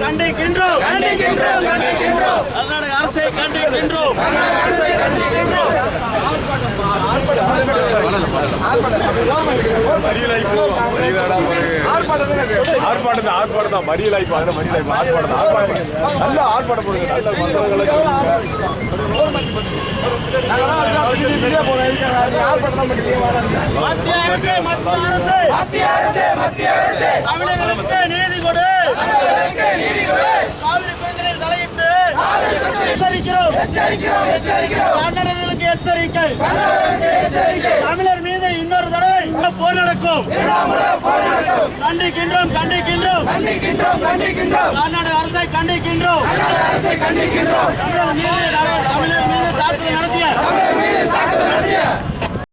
கண்டிக்கின்றோம் கர்நாடக அரசை கண்டிக்கின்றோம் ஆர்ப்பாட்டம் மறியல் நல்ல ஆர்ப்பாட்டம் மத்திய அரசு தமிழர்களுக்கு நீதி கொடு காவிரி பிரச்சனையில் தலையிட்டு எச்சரிக்கிறோம் கன்னடர்களுக்கு எச்சரிக்கை தமிழர் மீது இன்னொரு தடவை போர் நடக்கும் கண்டிக்கின்றோம் கர்நாடக அரசை கண்டிக்கின்றோம் தமிழர் மீது தாக்குதல் நடத்திய